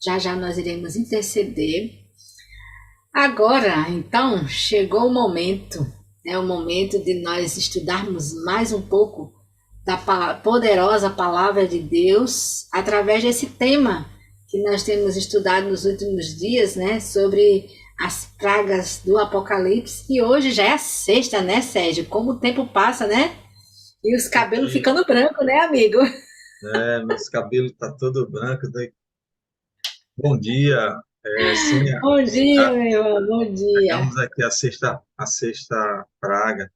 Já já nós iremos interceder. Agora, então, chegou o momento, é o momento de nós estudarmos mais um pouco da poderosa palavra de Deus através desse tema que nós temos estudado nos últimos dias, né, sobre as pragas do Apocalipse. E hoje já é a sexta, né, Sérgio? Como o tempo passa, né? E os cabelos E, ficando branco, né, amigo? meus cabelos tá todo branco. Bom dia, sim, Bom dia, meu irmão, bom dia. chegamos aqui a sexta praga.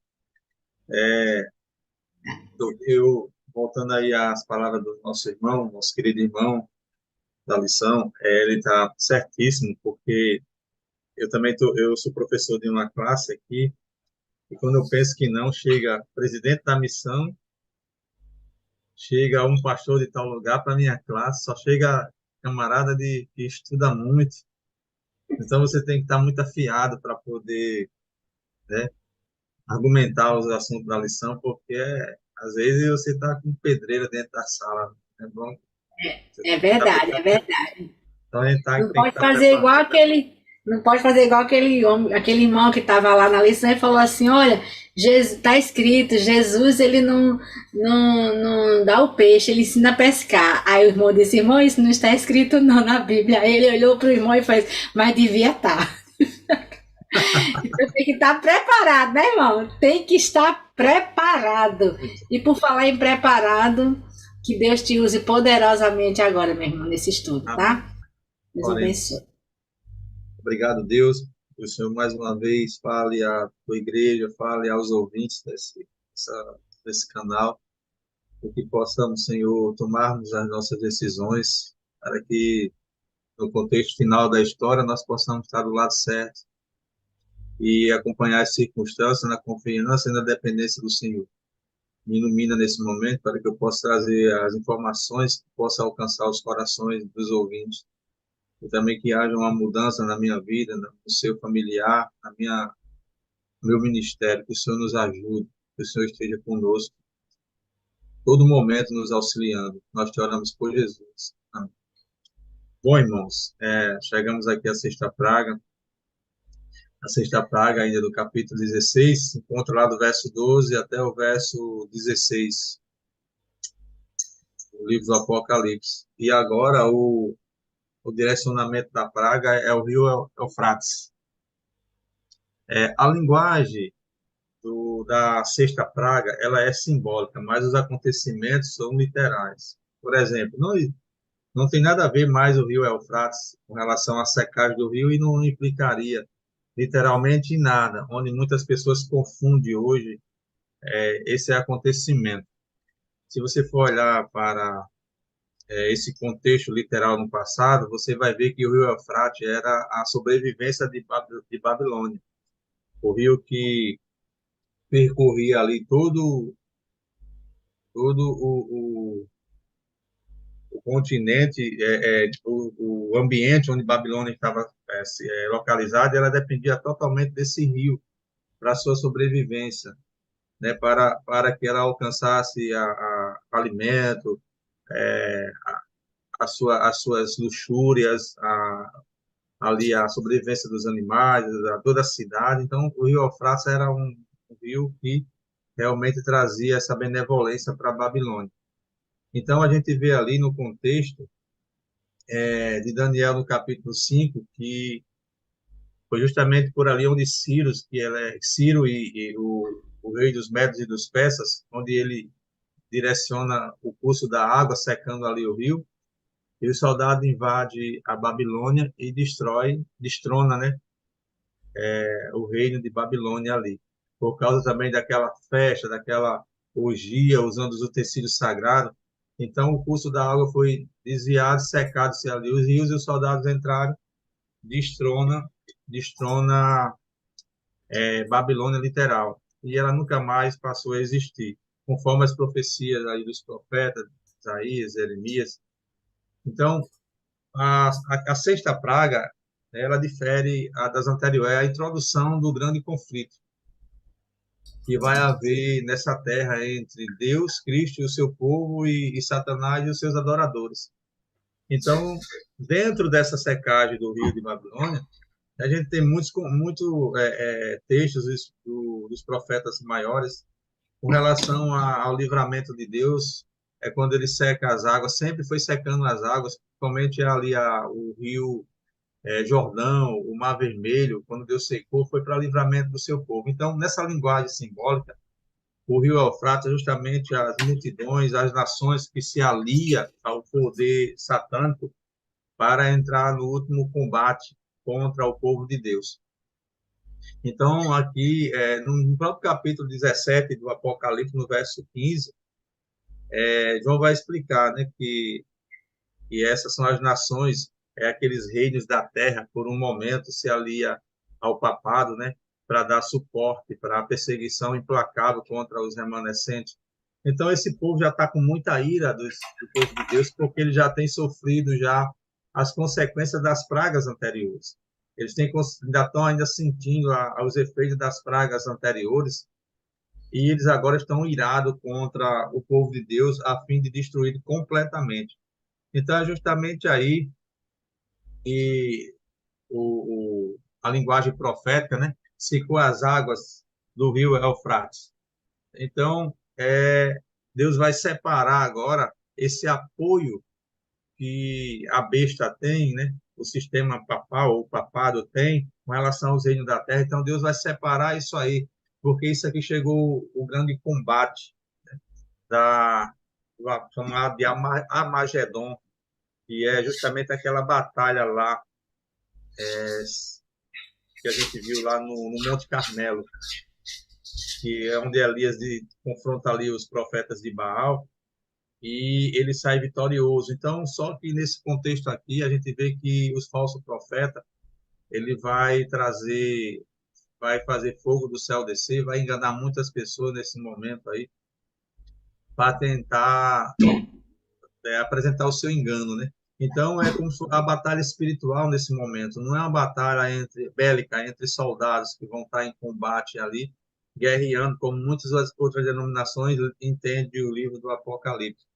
Voltando aí às palavras do nosso irmão, nosso querido irmão da lição, ele está certíssimo, porque eu sou professor de uma classe aqui, e quando eu penso que não, chega presidente da missão, chega um pastor de tal lugar para minha classe, só chega camarada que estuda muito. Então você tem que estar muito afiado para poder, né, argumentar os assuntos da lição, porque às vezes você está com pedreira dentro da sala. É bom, você É tem que estar verdade, é verdade. então a gente Não tem que pode estar fazer preparado. igual aquele, não pode fazer igual aquele homem, aquele irmão que estava lá na lição e falou assim, olha, está escrito, Jesus ele não dá o peixe, ele ensina a pescar. Aí o irmão disse, irmão, isso não está escrito não na Bíblia. Aí ele olhou para o irmão e fez, mas devia estar. Então tem que estar preparado, né, irmão? Tem que estar preparado. E por falar em preparado, que Deus te use poderosamente agora, meu irmão, nesse estudo, Amém. tá? Deus abençoe. Oremos. Obrigado, Deus, que o Senhor mais uma vez fale à tua igreja, fale aos ouvintes desse canal, para que possamos, Senhor, tomarmos as nossas decisões, para que no contexto final da história nós possamos estar do lado certo e acompanhar as circunstâncias na confiança e na dependência do Senhor. Me ilumina nesse momento para que eu possa trazer as informações que possam alcançar os corações dos ouvintes e também que haja uma mudança na minha vida, no seu familiar, no meu ministério, que o Senhor nos ajude, que o Senhor esteja conosco, todo momento nos auxiliando. Nós te oramos por Jesus. Amém. Bom, irmãos, chegamos aqui à sexta praga. A sexta praga, ainda do capítulo 16, se encontra lá do verso 12 até o verso 16, do livro do Apocalipse. E agora o direcionamento da praga é o rio Eufrates. A linguagem da sexta praga ela é simbólica, mas os acontecimentos são literais. Por exemplo, não tem nada a ver mais o rio Eufrates com relação à secagem do rio e não implicaria literalmente em nada, onde muitas pessoas confundem hoje esse acontecimento. Se você for olhar para esse contexto literal no passado, você vai ver que o rio Eufrates era a sobrevivência de Babilônia, o rio que percorria ali todo o continente, o ambiente onde Babilônia estava localizada, ela dependia totalmente desse rio para sua sobrevivência, né, para que ela alcançasse alimento, as suas luxúrias, ali a sobrevivência dos animais, toda a cidade. Então, o rio Eufrates era um rio que realmente trazia essa benevolência para a Babilônia. Então, a gente vê ali no contexto de Daniel, no capítulo 5, que foi justamente por ali onde Ciro e o rei dos Medos e dos Persas, onde ele direciona o curso da água, secando ali o rio, e o soldado invade a Babilônia e destrona, né, o reino de Babilônia ali. Por causa também daquela festa, daquela orgia, usando os utensílios sagrados. Então, o curso da água foi desviado, secado-se ali os rios, e os soldados entraram, destrona, destrona Babilônia literal. E ela nunca mais passou a existir, conforme as profecias aí dos profetas, Isaías, Jeremias. Então, a sexta praga, ela difere das anteriores, é a introdução do grande conflito que vai haver nessa terra entre Deus, Cristo e o seu povo e Satanás e os seus adoradores. Então, dentro dessa secagem do rio de Babilônia, a gente tem textos dos profetas maiores com relação ao livramento de Deus, quando ele seca as águas, sempre foi secando as águas, principalmente ali o rio Jordão, o Mar Vermelho, quando Deus secou, foi para livramento do seu povo. Então, nessa linguagem simbólica, o rio Eufrates é justamente as multidões, as nações que se aliam ao poder satânico para entrar no último combate contra o povo de Deus. Então, aqui, no próprio capítulo 17 do Apocalipse, no verso 15, João vai explicar, né, que essas são as nações, aqueles reinos da terra, por um momento se alia ao papado, né, para dar suporte para a perseguição implacável contra os remanescentes. Então, esse povo já está com muita ira do povo de Deus, porque ele já tem sofrido já as consequências das pragas anteriores. Eles ainda estão ainda sentindo os efeitos das pragas anteriores, e eles agora estão irados contra o povo de Deus a fim de destruir completamente. Então, é justamente aí que a linguagem profética, né, secou as águas do rio Eufrates. Então, Deus vai separar agora esse apoio que a besta tem, né, o sistema papal, o papado tem, com relação aos reinos da terra. Então, Deus vai separar isso aí, porque isso aqui chegou o grande combate da chamado de Armagedon, que é justamente aquela batalha lá que a gente viu lá no Monte Carmelo, que é onde Elias confronta ali os profetas de Baal e ele sai vitorioso. Então, só que nesse contexto aqui, a gente vê que os falsos profetas, ele vai fazer fogo do céu descer, vai enganar muitas pessoas nesse momento aí, para tentar apresentar o seu engano, né? Então, é como a batalha espiritual nesse momento, não é uma batalha bélica entre soldados que vão estar em combate ali, guerreando, como muitas outras denominações entendem o livro do Apocalipse.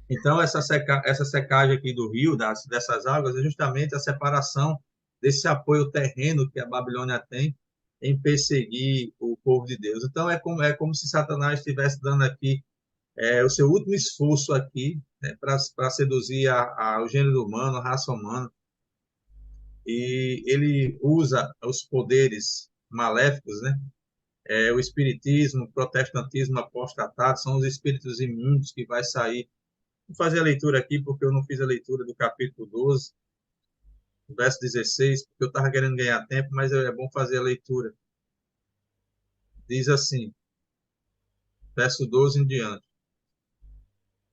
Então, essa secagem aqui do rio, dessas águas, é justamente a separação desse apoio terreno que a Babilônia tem em perseguir o povo de Deus. Então, é como se Satanás estivesse dando aqui o seu último esforço aqui, né, para seduzir o gênero humano, a raça humana, e ele usa os poderes maléficos, né? O espiritismo, o protestantismo apostatado, são os espíritos imundos que vai sair. Vou fazer a leitura aqui, porque eu não fiz a leitura do capítulo 12, verso 16, porque eu estava querendo ganhar tempo, mas é bom fazer a leitura. Diz assim, verso 12 em diante.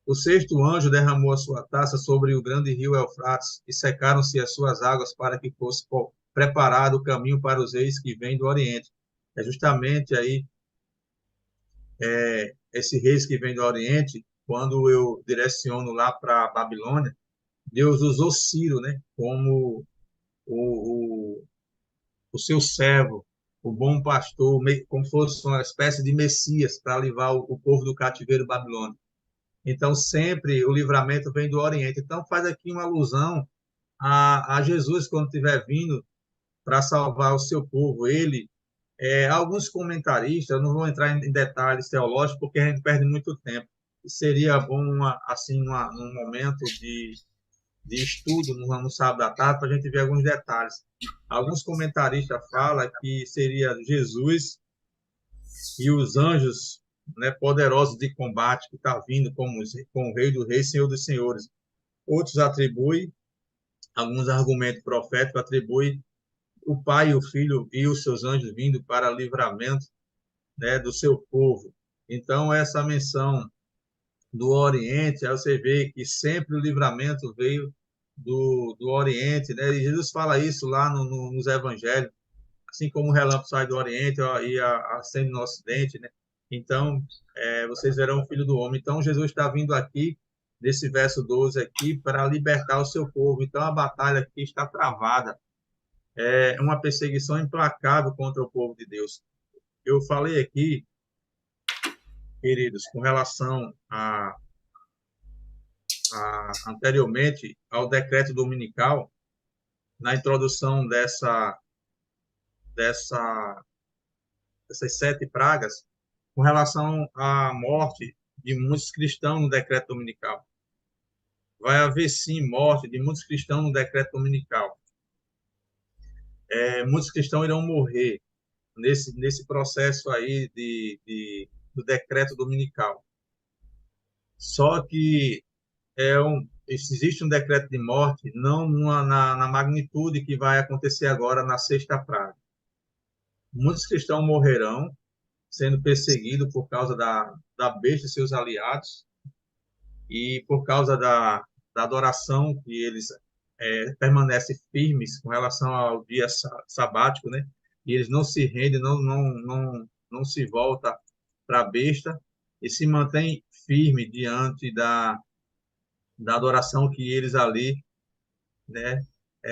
O sexto anjo derramou a sua taça sobre o grande rio Eufrates, e secaram-se as suas águas para que fosse preparado o caminho para os reis que vêm do Oriente. É justamente aí, esse reis que vem do Oriente, quando eu direciono lá para a Babilônia, Deus usou Ciro, né, como o, o seu servo, o bom pastor, como fosse uma espécie de Messias para livrar o povo do cativeiro babilônico. Então, sempre o livramento vem do Oriente. Então, faz aqui uma alusão a Jesus, quando estiver vindo para salvar o seu povo. Ele, alguns comentaristas, eu não vou entrar em detalhes teológicos, porque a gente perde muito tempo. Seria bom, assim, num momento de estudo no sábado à tarde, para a gente ver alguns detalhes. Alguns comentaristas falam que seria Jesus e os anjos, né, poderosos de combate que está vindo com o Rei dos Reis, Senhor dos Senhores. Outros atribuem, alguns argumentos proféticos atribuem o Pai, o Filho e os seus anjos vindo para livramento, né, do seu povo. Então, essa menção do Oriente, aí você vê que sempre o livramento veio do Oriente, né? E Jesus fala isso lá nos Evangelhos, assim como o relâmpago sai do Oriente e acende no Ocidente, né? Então, vocês verão o Filho do Homem. Então, Jesus está vindo aqui, nesse verso 12 aqui, para libertar o seu povo. Então, a batalha aqui está travada. É uma perseguição implacável contra o povo de Deus. Eu falei aqui, queridos, com relação anteriormente ao decreto dominical, na introdução dessa, dessas 7 pragas, com relação à morte de muitos cristãos no decreto dominical. Vai haver, sim, morte de muitos cristãos no decreto dominical. Muitos cristãos irão morrer nesse processo aí do decreto dominical. Só que existe um decreto de morte, não na magnitude que vai acontecer agora na 6ª praga. Muitos cristãos morrerão sendo perseguidos por causa da besta e seus aliados, e por causa da adoração que eles permanecem firmes com relação ao dia sabático, né? E eles não se rendem, não se voltam para a besta e se mantêm firmes diante da adoração que eles ali, né,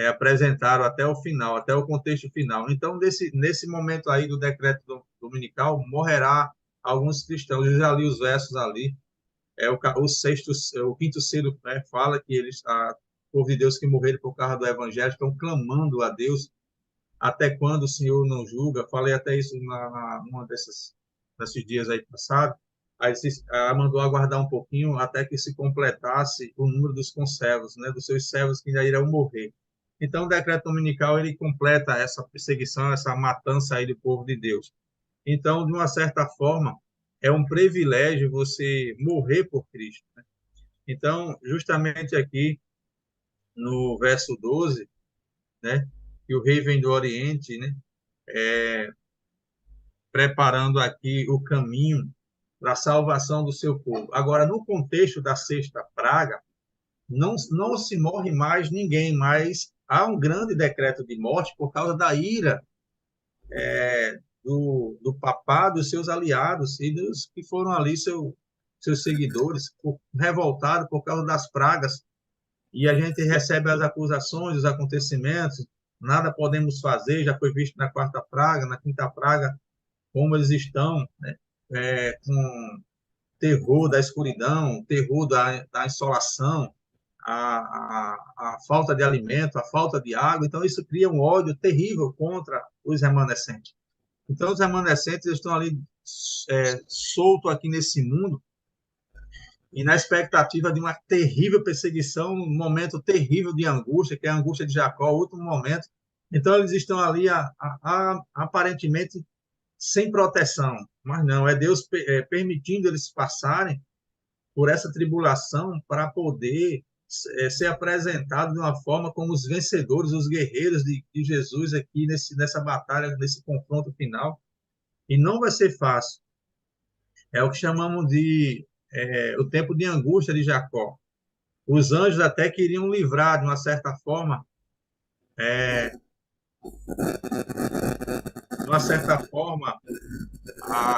apresentaram até o final, até o contexto final. Então, nesse momento aí do decreto dominical, morrerá alguns cristãos. Eu já li os versos ali, o quinto selo, né, fala que eles, o povo de Deus que morreram por causa do evangelho, estão clamando a Deus, até quando o Senhor não julga. Falei até isso numa desses dias aí passados. Aí mandou aguardar um pouquinho até que se completasse o número dos conservos, né, dos seus servos que ainda irão morrer. Então, o decreto dominical, ele completa essa perseguição, essa matança aí do povo de Deus. Então, de uma certa forma, é um privilégio você morrer por Cristo, né? Então, justamente aqui no verso 12, né, que o rei vem do Oriente, né, preparando aqui o caminho para a salvação do seu povo. Agora, no contexto da 6ª praga, não se morre mais ninguém, mas há um grande decreto de morte por causa da ira do papado, dos seus aliados e dos que foram ali seus seguidores, revoltados por causa das pragas. E a gente recebe as acusações, os acontecimentos, nada podemos fazer, já foi visto na 4ª praga, na 5ª praga, como eles estão, né, com terror da escuridão, terror da insolação, a falta de alimento, a falta de água. Então, isso cria um ódio terrível contra os remanescentes. Então, os remanescentes estão ali soltos aqui nesse mundo e na expectativa de uma terrível perseguição, um momento terrível de angústia, que é a angústia de Jacó, o último momento. Então, eles estão ali aparentemente sem proteção, mas não, é Deus permitindo eles passarem por essa tribulação para poder ser apresentado de uma forma como os vencedores, os guerreiros de Jesus aqui nessa batalha, nesse confronto final. E não vai ser fácil. É o que chamamos de o tempo de angústia de Jacó. Os anjos até queriam livrar, de uma certa forma,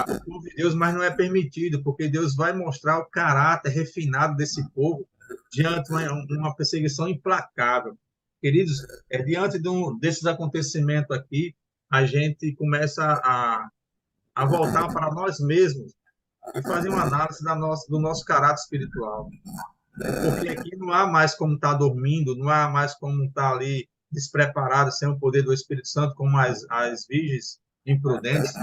o povo de Deus, mas não é permitido, porque Deus vai mostrar o caráter refinado desse povo diante de uma perseguição implacável. Queridos, diante desses acontecimentos aqui, a gente começa a voltar para nós mesmos e fazer uma análise do nosso caráter espiritual. Porque aqui não há mais como estar dormindo, não há mais como estar ali despreparado, sem o poder do Espírito Santo, como as virgens imprudentes.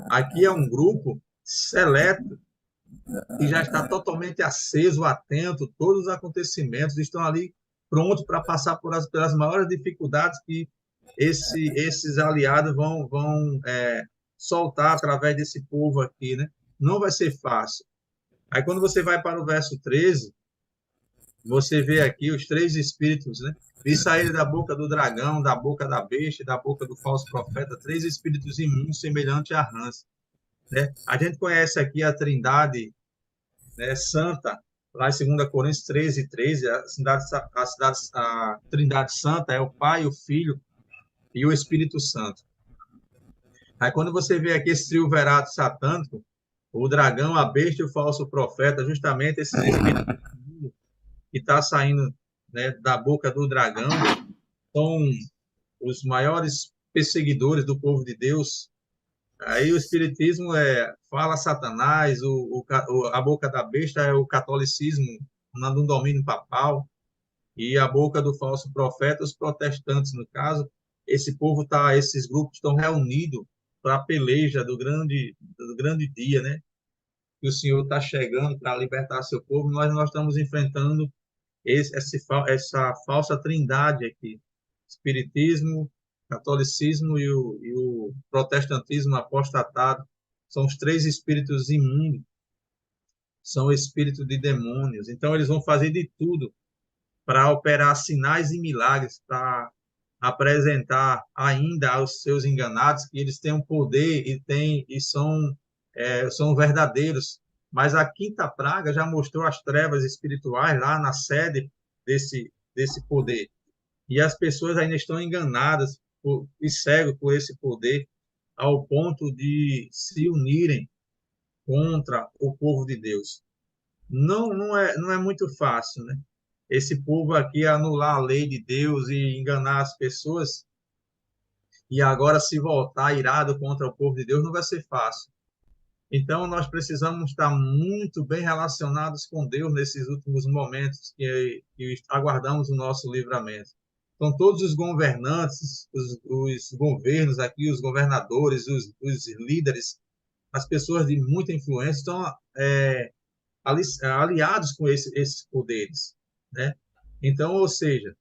Aqui é um grupo seleto que já está totalmente aceso, atento, todos os acontecimentos, estão ali prontos para passar pelas maiores dificuldades que esses aliados vão soltar através desse povo aqui, né? Não vai ser fácil. Aí, quando você vai para o verso 13, você vê aqui os 3 espíritos, né? E saíram da boca do dragão, da boca da besta, da boca do falso profeta, 3 espíritos imundos semelhantes a rãs, né? A gente conhece aqui a Trindade, né, Santa, lá em 2 Coríntios 13:13, a Trindade Santa é o Pai, o Filho e o Espírito Santo. Aí, quando você vê aqui esse triunvirato satânico, o dragão, a besta e o falso profeta, justamente esses espíritos que está saindo, né, da boca do dragão, são os maiores perseguidores do povo de Deus. Aí o espiritismo fala Satanás, a boca da besta é o catolicismo, no domínio papal, e a boca do falso profeta, os protestantes, no caso, esses grupos estão reunidos para a peleja do grande dia, né? Que o Senhor está chegando para libertar seu povo. Nós estamos enfrentando essa falsa trindade aqui: espiritismo, catolicismo e o protestantismo apostatado. São os três espíritos imundos, são espíritos de demônios. Então, eles vão fazer de tudo para operar sinais e milagres, para apresentar ainda aos seus enganados que eles têm um poder são verdadeiros. Mas a quinta praga já mostrou as trevas espirituais lá na sede desse poder. E as pessoas ainda estão enganadas e cegas por esse poder, ao ponto de se unirem contra o povo de Deus. Não é muito fácil, né? Esse povo aqui anular a lei de Deus e enganar as pessoas, e agora se voltar irado contra o povo de Deus não vai ser fácil. Então, nós precisamos estar muito bem relacionados com Deus nesses últimos momentos que aguardamos o nosso livramento. Então, todos os governantes, os governos aqui, os governadores, os líderes, as pessoas de muita influência estão aliados com esses poderes, né? Então, ou seja,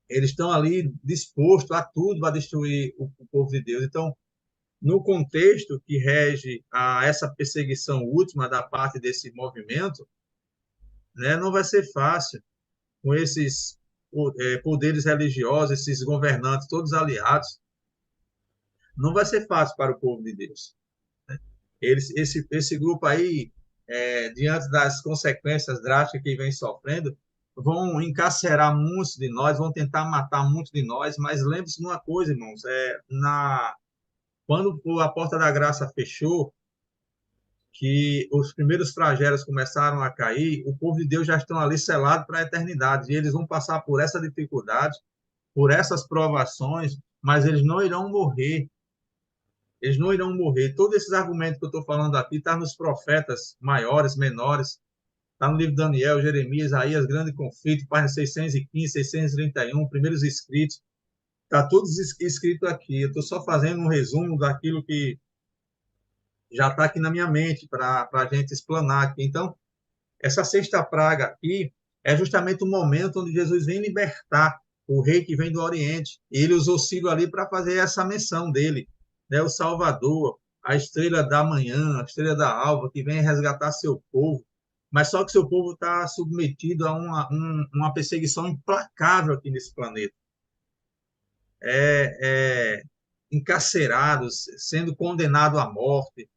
eles estão ali dispostos a tudo para destruir o povo de Deus. Então, no contexto que rege essa perseguição última da parte desse movimento, né, não vai ser fácil com esses poderes religiosos, esses governantes todos aliados, não vai ser fácil para o povo de Deus. Esse grupo aí, diante das consequências drásticas que vem sofrendo, vão encarcerar muitos de nós, vão tentar matar muitos de nós, mas lembre-se de uma coisa, irmãos, quando a porta da graça fechou, que os primeiros flagelos começaram a cair, o povo de Deus já estão ali selado para a eternidade, e eles vão passar por essa dificuldade, por essas provações, mas eles não irão morrer. Eles não irão morrer. Todos esses argumentos que eu estou falando aqui estão nos profetas maiores, menores, está no livro de Daniel, Jeremias, Isaías, grande conflito, página 615, 631, primeiros escritos, está tudo escrito aqui. Eu estou só fazendo um resumo daquilo que já está aqui na minha mente para a gente explanar aqui. Então, essa sexta praga aqui é justamente o momento onde Jesus vem libertar o rei que vem do Oriente. E ele usou Ciro ali para fazer essa menção dele, né? O Salvador, a estrela da manhã, a estrela da alva, que vem resgatar seu povo. Mas só que seu povo está submetido a uma perseguição implacável aqui nesse planeta. Encarcerados, sendo condenados à morte,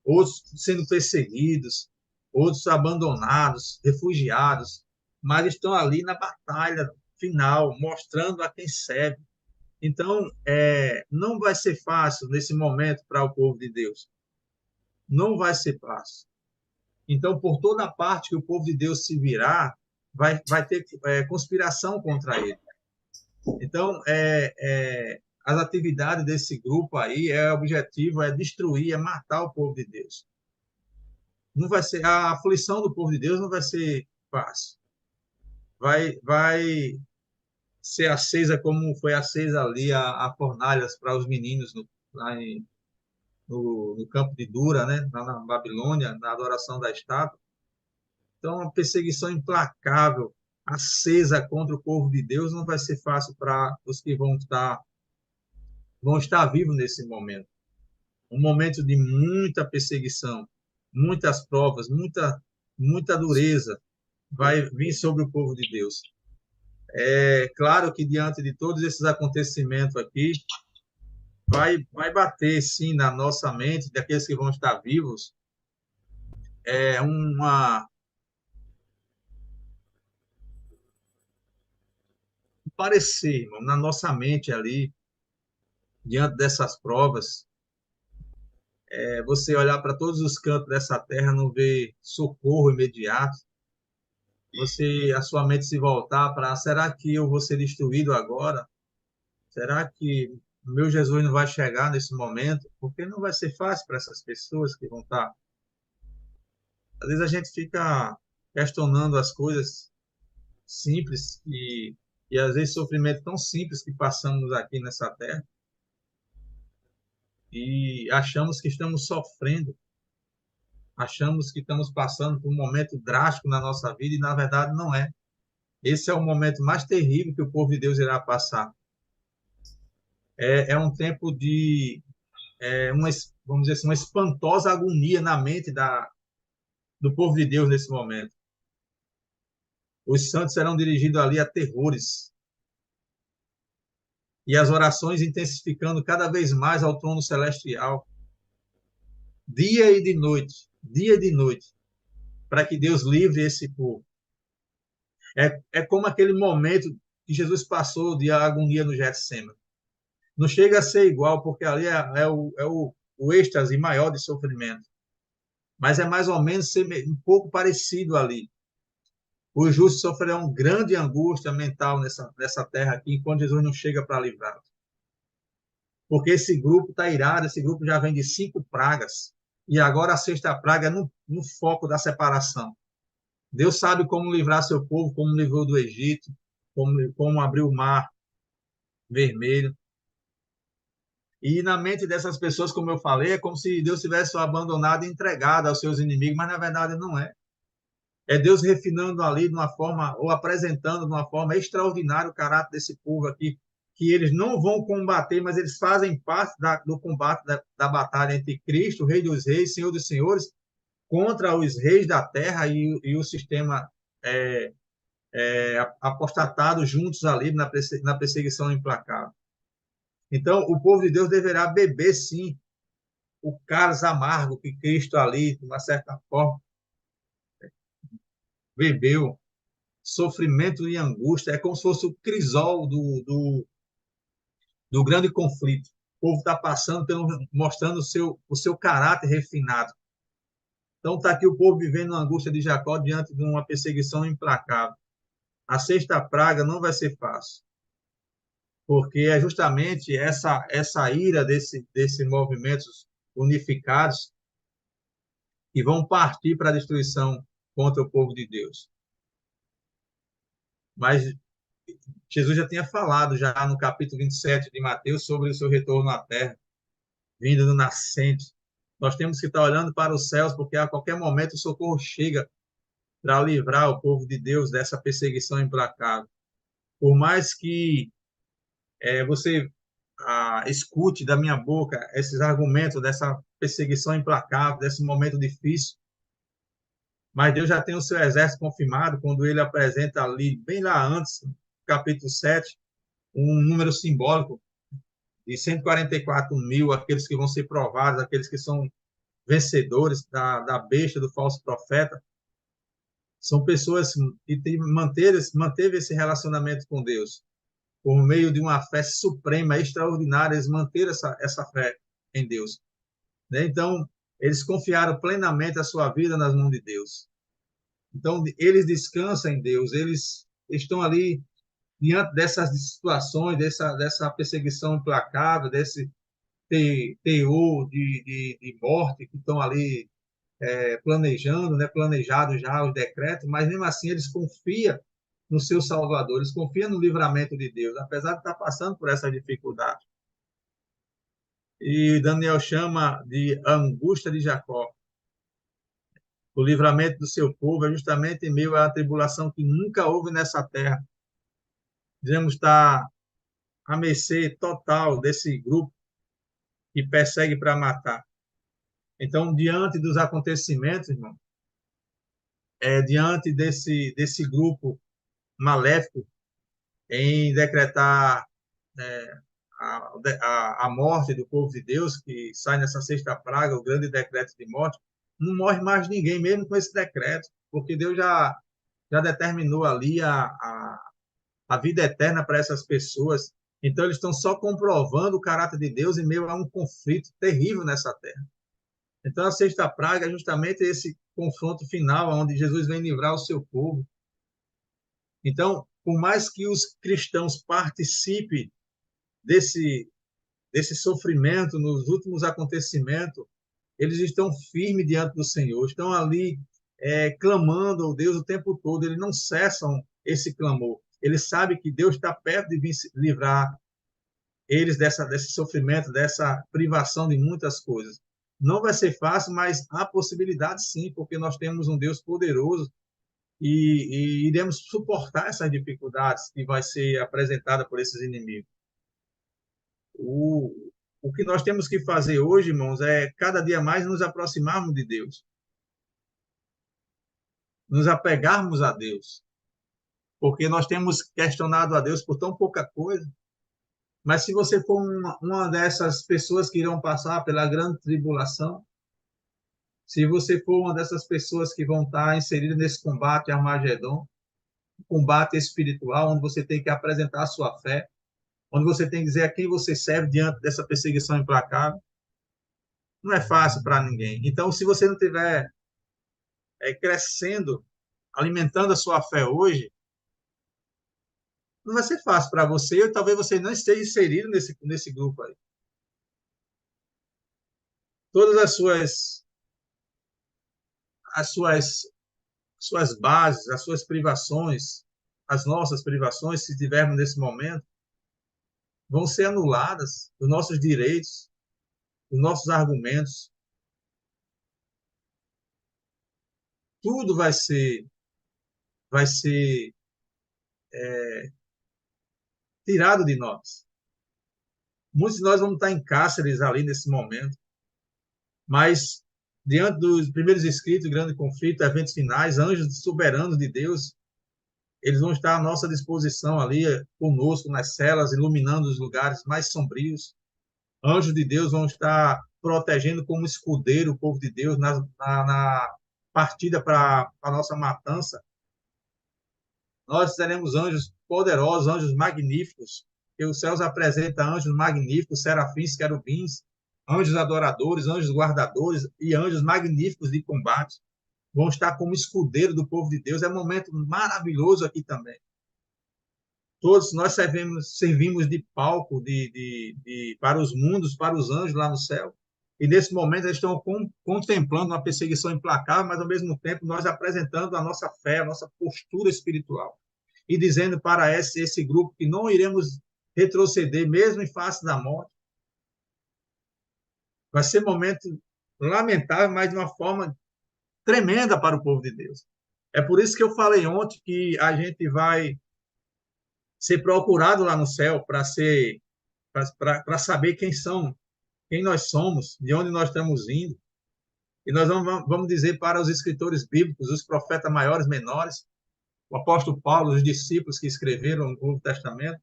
outros sendo perseguidos, outros abandonados, refugiados, mas estão ali na batalha final, mostrando a quem serve. Então, não vai ser fácil nesse momento para o povo de Deus. Não vai ser fácil. Então, por toda parte que o povo de Deus se virar, vai ter conspiração contra ele. Então, as atividades desse grupo aí, o objetivo é destruir, é matar o povo de Deus. Não vai ser, a aflição do povo de Deus não vai ser fácil. Vai ser acesa como foi acesa ali a fornalhas para os meninos lá no campo de Dura, né? Lá na Babilônia, na adoração da estátua. Então, uma perseguição implacável, acesa contra o povo de Deus, não vai ser fácil para os que vão estar vivos nesse momento. Um momento de muita perseguição, muitas provas, muita dureza vai vir sobre o povo de Deus. É claro que diante de todos esses acontecimentos aqui, vai bater sim na nossa mente, daqueles que vão estar vivos, um parecer, irmão, na nossa mente ali, diante dessas provas, você olhar para todos os cantos dessa terra, não ver socorro imediato, a sua mente se voltar para, será que eu vou ser destruído agora? Será que o meu Jesus não vai chegar nesse momento? Porque não vai ser fácil para essas pessoas que vão estar. Às vezes a gente fica questionando as coisas simples e às vezes sofrimento tão simples que passamos aqui nessa terra e achamos que estamos sofrendo, achamos que estamos passando por um momento drástico na nossa vida e na verdade não é. Esse é o momento mais terrível que o povo de Deus irá passar. É um tempo de vamos dizer assim, uma espantosa agonia na mente do povo de Deus nesse momento. Os santos serão dirigidos ali a terrores e as orações intensificando cada vez mais ao trono celestial, dia e de noite, para que Deus livre esse povo. É como aquele momento que Jesus passou de agonia no Getsemane. Não chega a ser igual, porque ali o êxtase maior de sofrimento, mas é mais ou menos ser um pouco parecido ali. Os justos sofrerão grande angústia mental nessa terra aqui, enquanto Jesus não chega para livrar. Porque esse grupo está irado, esse grupo já vem de 5 pragas, e agora a sexta praga é no foco da separação. Deus sabe como livrar seu povo, como livrou do Egito, como abriu o mar vermelho. E na mente dessas pessoas, como eu falei, é como se Deus tivesse abandonado e entregado aos seus inimigos, mas na verdade não é. É Deus refinando ali de uma forma, ou apresentando de uma forma extraordinária o caráter desse povo aqui, que eles não vão combater, mas eles fazem parte do combate da batalha entre Cristo, Rei dos Reis, Senhor dos Senhores, contra os reis da terra e o sistema apostatado juntos ali na perseguição implacável. Então, o povo de Deus deverá beber, sim, o cálice amargo que Cristo ali, de uma certa forma, bebeu. Sofrimento e angústia, é como se fosse o crisol do grande conflito. O povo está passando, mostrando o seu caráter refinado. Então, está aqui o povo vivendo a angústia de Jacó diante de uma perseguição implacável. A sexta praga não vai ser fácil, porque é justamente essa ira desses movimentos unificados que vão partir para a destruição contra o povo de Deus. Mas Jesus já tinha falado, já no capítulo 27 de Mateus, sobre o seu retorno à terra, vindo do nascente. Nós temos que estar olhando para os céus, porque a qualquer momento o socorro chega para livrar o povo de Deus dessa perseguição implacável. Por mais que você escute da minha boca esses argumentos dessa perseguição implacável, desse momento difícil, mas Deus já tem o seu exército confirmado quando ele apresenta ali, bem lá antes, capítulo 7, um número simbólico de 144 mil, aqueles que vão ser provados, aqueles que são vencedores da besta, do falso profeta, são pessoas que manteve esse relacionamento com Deus por meio de uma fé suprema, extraordinária, eles manteram essa fé em Deus. Né? Então, eles confiaram plenamente a sua vida nas mãos de Deus. Então, eles descansam em Deus, eles estão ali diante dessas situações, dessa perseguição implacável, desse teor de morte que estão ali planejando, né, planejado já os decretos, mas mesmo assim eles confiam no seu Salvador, eles confiam no livramento de Deus, apesar de estar passando por essa dificuldade. E Daniel chama de angústia de Jacó. O livramento do seu povo é justamente em meio à tribulação que nunca houve nessa terra. Devemos estar à mercê total desse grupo que persegue para matar. Então, diante dos acontecimentos, irmão, diante desse grupo maléfico em decretar é, a morte do povo de Deus, que sai nessa sexta praga, o grande decreto de morte, não morre mais ninguém, mesmo com esse decreto, porque Deus já determinou ali a vida eterna para essas pessoas. Então, eles estão só comprovando o caráter de Deus em meio a um conflito terrível nessa terra. Então, a sexta praga é justamente esse confronto final, onde Jesus vem livrar o seu povo. Então, por mais que os cristãos participem desse sofrimento nos últimos acontecimentos, eles estão firmes diante do Senhor, estão ali clamando ao Deus o tempo todo, eles não cessam esse clamor. Eles sabem que Deus está perto de vir livrar eles desse sofrimento, dessa privação de muitas coisas. Não vai ser fácil, mas há possibilidade sim, porque nós temos um Deus poderoso e iremos suportar essas dificuldades que vai ser apresentada por esses inimigos. O que nós temos que fazer hoje, irmãos, é cada dia mais nos aproximarmos de Deus, nos apegarmos a Deus, porque nós temos questionado a Deus por tão pouca coisa. Mas se você for uma dessas pessoas que irão passar pela grande tribulação, se você for uma dessas pessoas que vão estar inseridas nesse combate Armagedon, combate espiritual, onde você tem que apresentar a sua fé, onde você tem que dizer a quem você serve diante dessa perseguição implacável, não é fácil para ninguém. Então, se você não estiver crescendo, alimentando a sua fé hoje, não vai ser fácil para você, ou talvez você não esteja inserido nesse grupo aí. Todas as suas bases, as suas privações, as nossas privações, se tivermos nesse momento, vão ser anuladas, os nossos direitos, os nossos argumentos, tudo vai ser tirado de nós. Muitos de nós vamos estar em cárceres ali nesse momento, mas diante dos primeiros escritos, grande conflito, eventos finais, anjos soberanos de Deus, eles vão estar à nossa disposição ali conosco nas celas, iluminando os lugares mais sombrios. Anjos de Deus vão estar protegendo como escudeiro o povo de Deus na partida para a nossa matança. Nós teremos anjos poderosos, anjos magníficos, que os céus apresenta anjos magníficos, serafins, querubins, anjos adoradores, anjos guardadores e anjos magníficos de combate. Vão estar como escudeiro do povo de Deus. É um momento maravilhoso aqui também. Todos nós servimos de palco para os mundos, para os anjos lá no céu. E nesse momento eles estão contemplando uma perseguição implacável, mas ao mesmo tempo nós apresentando a nossa fé, a nossa postura espiritual. E dizendo para esse grupo que não iremos retroceder, mesmo em face da morte. Vai ser um momento lamentável, mas de uma forma tremenda para o povo de Deus. É por isso que eu falei ontem que a gente vai ser procurado lá no céu para saber quem nós somos, de onde nós estamos indo. E nós vamos dizer para os escritores bíblicos, os profetas maiores, menores, o apóstolo Paulo, os discípulos que escreveram o Novo Testamento,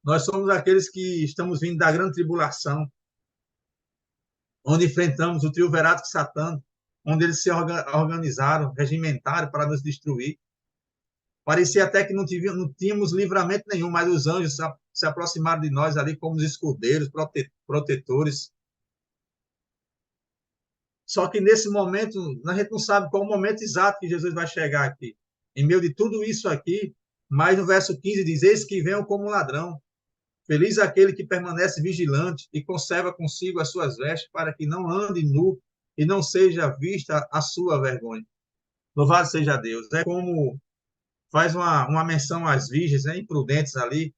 nós somos aqueles que estamos vindo da grande tribulação, onde enfrentamos o triunvirato satânico, onde eles se organizaram, regimentaram para nos destruir. Parecia até que não tínhamos livramento nenhum, mas os anjos se aproximaram de nós ali como os escudeiros, protetores. Só que nesse momento, a gente não sabe qual o momento exato que Jesus vai chegar aqui. Em meio de tudo isso aqui, mas no verso 15 diz: eis que venham como ladrão. Feliz aquele que permanece vigilante e conserva consigo as suas vestes, para que não ande nu e não seja vista a sua vergonha. Louvado seja Deus. É como faz uma menção às virgens, né, imprudentes ali,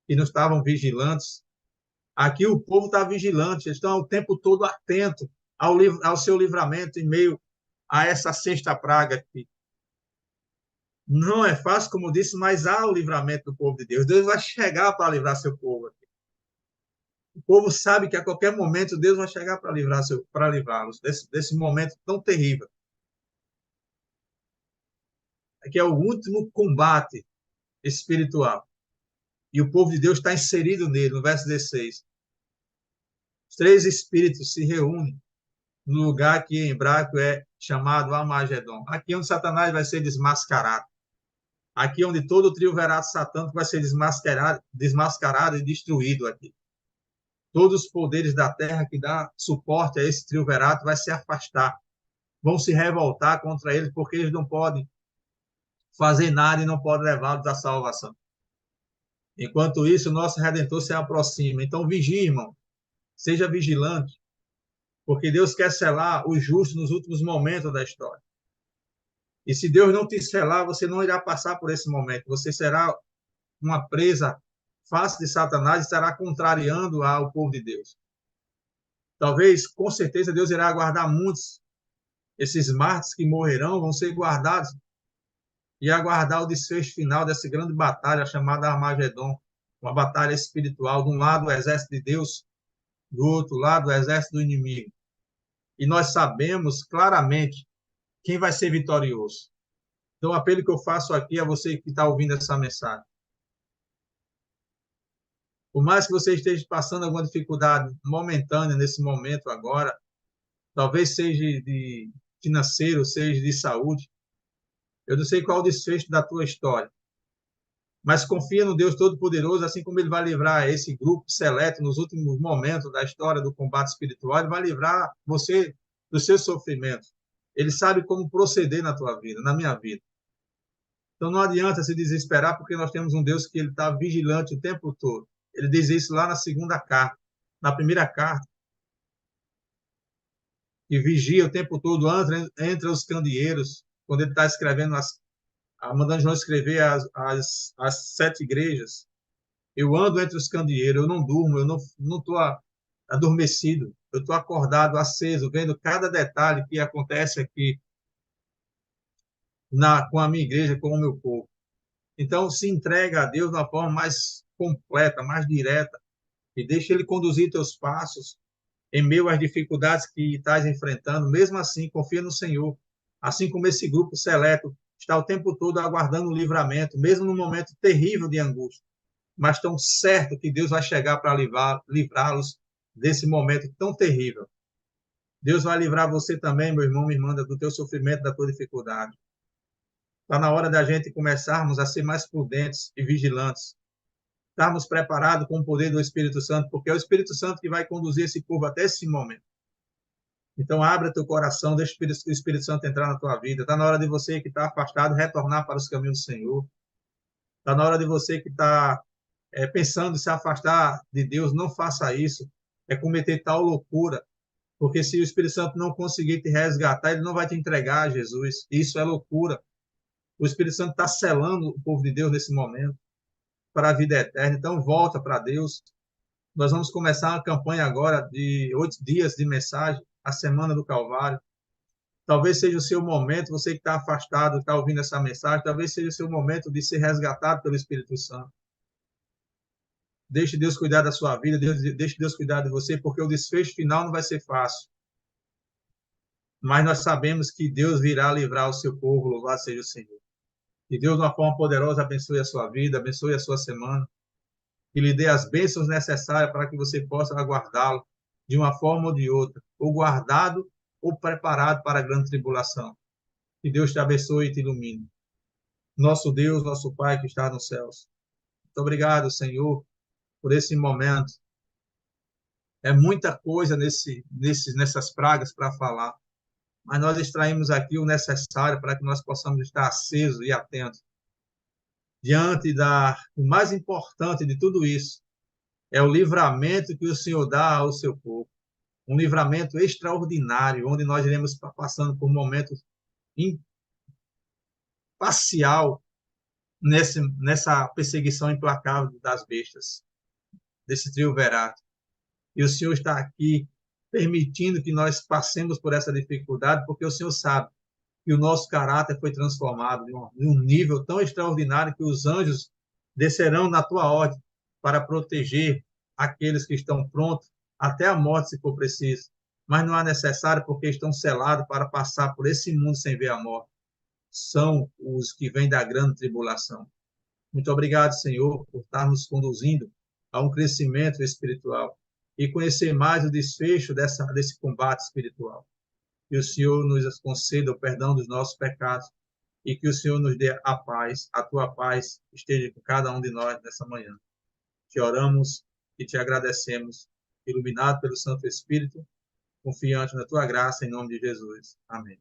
que não estavam vigilantes. Aqui o povo está vigilante, eles estão o tempo todo atento ao seu livramento em meio a essa sexta praga aqui. Não é fácil, como disse, mas há o livramento do povo de Deus. Deus vai chegar para livrar seu povo aqui. O povo sabe que a qualquer momento Deus vai chegar para livrá-los desse momento tão terrível. Que é o último combate espiritual. E o povo de Deus está inserido nele, no verso 16. Os três espíritos se reúnem no lugar que em hebraico é chamado Armagedon. Aqui onde Satanás vai ser desmascarado. Aqui onde todo o triunvirato satânico vai ser desmascarado e destruído aqui. Todos os poderes da terra que dá suporte a esse triunvirato vai se afastar. Vão se revoltar contra eles, porque eles não podem fazer nada e não podem levá-los à salvação. Enquanto isso, o nosso Redentor se aproxima. Então, vigie, irmão. Seja vigilante. porque Deus quer selar os justos nos últimos momentos da história. E se Deus não te selar, você não irá passar por esse momento. Você será uma presa fácil de Satanás e estará contrariando ao povo de Deus. Talvez, com certeza, Deus irá guardar muitos. Esses mártires que morrerão vão ser guardados e aguardar o desfecho final dessa grande batalha chamada Armagedon, uma batalha espiritual. De um lado, o exército de Deus, do outro lado, o exército do inimigo. E nós sabemos claramente quem vai ser vitorioso. Então, o apelo que eu faço aqui a você que está ouvindo essa mensagem. Por mais que você esteja passando alguma dificuldade momentânea nesse momento agora, talvez seja de financeiro, seja de saúde, eu não sei qual o desfecho da tua história, mas confia no Deus Todo-Poderoso, assim como Ele vai livrar esse grupo seleto nos últimos momentos da história do combate espiritual, Ele vai livrar você dos seus sofrimentos. Ele sabe como proceder na tua vida, na minha vida. Então não adianta se desesperar, porque nós temos um Deus que Ele está vigilante o tempo todo. Ele diz isso lá na segunda carta. Na primeira carta, que vigia o tempo todo entre os candeeiros, quando ele está escrevendo, mandando João escrever as 7 igrejas. Eu ando entre os candeeiros, eu não durmo, eu não estou adormecido, eu estou acordado, aceso, vendo cada detalhe que acontece aqui com a minha igreja, com o meu povo. Então, se entrega a Deus de uma forma mais completa, mais direta, e deixa Ele conduzir teus passos em meio às dificuldades que estás enfrentando. Mesmo assim, confia no Senhor. Assim como esse grupo seleto está o tempo todo aguardando o livramento, mesmo no momento terrível de angústia, mas tão certo que Deus vai chegar para livrá-los desse momento tão terrível. Deus vai livrar você também, meu irmão, minha irmã, do teu sofrimento, da tua dificuldade. Está na hora da gente começarmos a ser mais prudentes e vigilantes, estarmos preparados com o poder do Espírito Santo, porque é o Espírito Santo que vai conduzir esse povo até esse momento. Então, abra teu coração, deixa o Espírito Santo entrar na tua vida. Está na hora de você que está afastado retornar para os caminhos do Senhor. Está na hora de você que está pensando em se afastar de Deus, não faça isso. É cometer tal loucura, porque se o Espírito Santo não conseguir te resgatar, ele não vai te entregar a Jesus. Isso é loucura. O Espírito Santo está selando o povo de Deus nesse momento para a vida eterna. Então, volta para Deus. Nós vamos começar uma campanha agora de 8 dias de mensagem, a Semana do Calvário. Talvez seja o seu momento, você que está afastado, está ouvindo essa mensagem, talvez seja o seu momento de ser resgatado pelo Espírito Santo. Deixe Deus cuidar da sua vida, deixe Deus cuidar de você, porque o desfecho final não vai ser fácil. Mas nós sabemos que Deus virá livrar o seu povo, louvado seja o Senhor. Que Deus, de uma forma poderosa, abençoe a sua vida, abençoe a sua semana, que lhe dê as bênçãos necessárias para que você possa aguardá-lo de uma forma ou de outra, ou guardado ou preparado para a grande tribulação. Que Deus te abençoe e te ilumine. Nosso Deus, nosso Pai que está nos céus. Muito obrigado, Senhor, por esse momento. É muita coisa nessas pragas para falar, mas nós extraímos aqui o necessário para que nós possamos estar acesos e atentos. Diante o mais importante de tudo isso, é o livramento que o Senhor dá ao seu povo. Um livramento extraordinário, onde nós iremos passando por momentos imparcial nessa perseguição implacável das bestas, desse triunvirato. E o Senhor está aqui permitindo que nós passemos por essa dificuldade, porque o Senhor sabe que o nosso caráter foi transformado de um nível tão extraordinário que os anjos descerão na tua ordem para proteger aqueles que estão prontos até a morte, se for preciso. Mas não é necessário, porque estão selados para passar por esse mundo sem ver a morte. São os que vêm da grande tribulação. Muito obrigado, Senhor, por estar nos conduzindo a um crescimento espiritual e conhecer mais o desfecho desse combate espiritual. Que o Senhor nos conceda o perdão dos nossos pecados e que o Senhor nos dê a paz, a tua paz esteja com cada um de nós nessa manhã. Te oramos e te agradecemos, iluminado pelo Santo Espírito, confiante na tua graça, em nome de Jesus. Amém.